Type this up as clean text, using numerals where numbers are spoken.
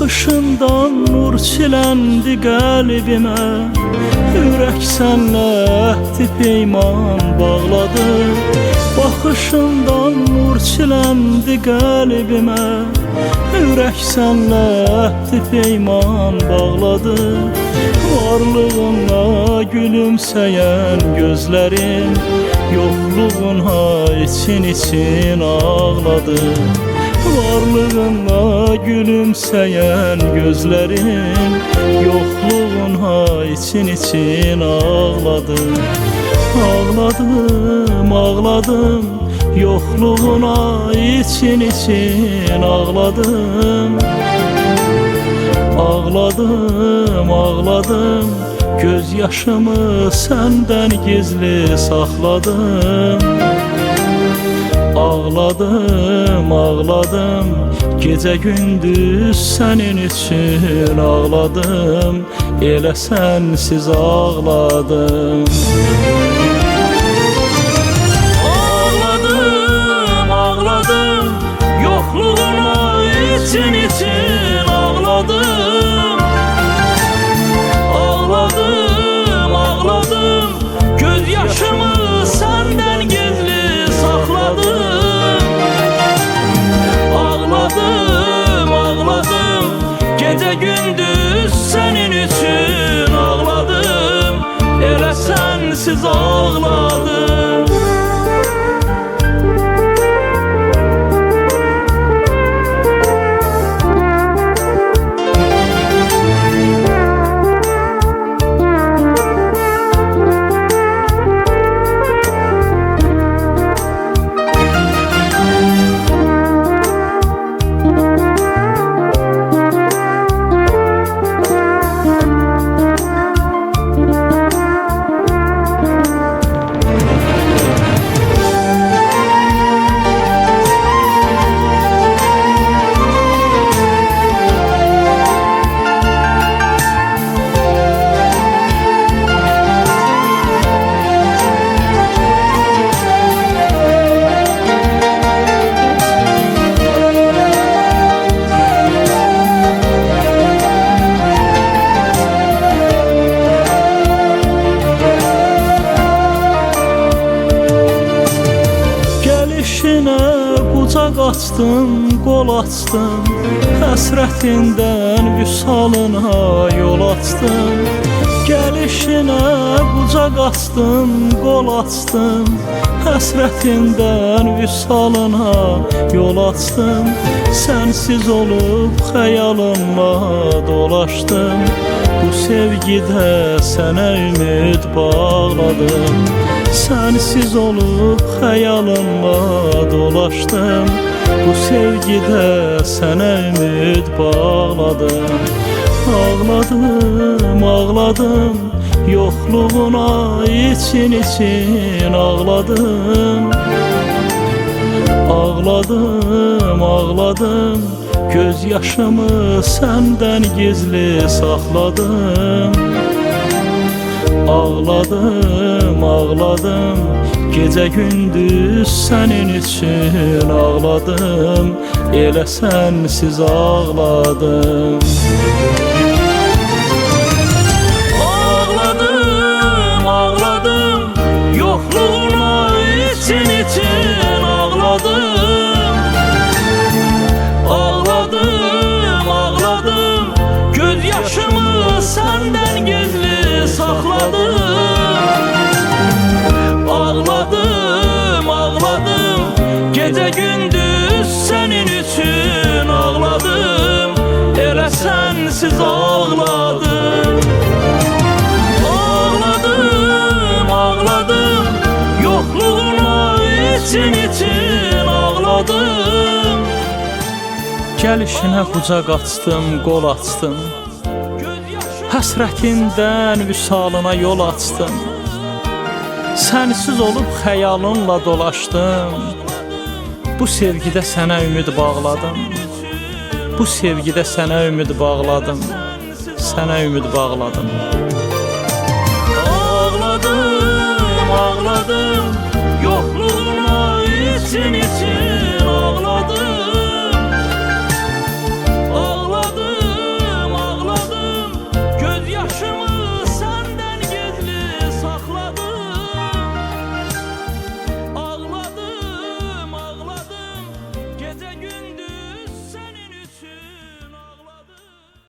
Baxışından nur çiləndi qəlbimə, ürək sənlə əhdi peyman bağladı. Baxışından nur çiləndi qəlbimə, ürək sənlə əhdi peyman bağladı. Varlığınla gülümsəyən gözlərim, yoxluğuna için ağladı. Varlığınla gülümsəyən gözlərim, yoxluğuna için ağladı. Ağladım, ağladım, yoxluğuna için ağladım. Ağladım, ağladım, göz yaşımı səndən gizli saxladım. Ağladım, ağladım, gecə gündüz sənin üçün ağladım. Elə sənsiz ağladım. Ağladım, ağladım, yoxluğuna için ağladım. Ağladım, ağladım, göz yaşımı səndən gizli saxladım. Ağladım, ağladım, gecə gündüz sənin üçün ağladım. Elə sənsiz ağladım. Qucaq açdım, qol açdım, həsrətindən vüsalına yol açdım. Gəlişinə qucaq açdım, qol açdım, həsrətindən vüsalına yol açdım. Sənsiz olub xəyalımla dolaşdım, bu sevgidə sənə ümid bağladım. Sənsiz olub xəyalımla dolaşdım, bu sevgidə sənə ümid bağladım. Ağladım, ağladım, yoxluğuna için ağladım. Ağladım, ağladım, göz yaşımı səndən gizli saxladım. Ağladım, ağladım, gecə gündüz sənin üçün ağladım. Elə sənsiz ağladım. Ağladım, ağladım, yoxluğuna için ağladım. Ağladım, ağladım, göz yaşımı səndən gizli saxladım. Ağladım, ağladım, gecə gündüz sənin üçün ağladım. Elə sənsiz ağladım. Ağladım, ağladım, yoxluğuna için ağladım. Gəlişinə qucaq açdım, qol açdım, həsrətindən vüsalına yol açdım. Sənsiz olub xəyalınla dolaşdım, bu sevgidə sənə ümid bağladım. Bu sevgidə sənə ümid bağladım, sənə ümid bağladım. Ağladım, ağladım,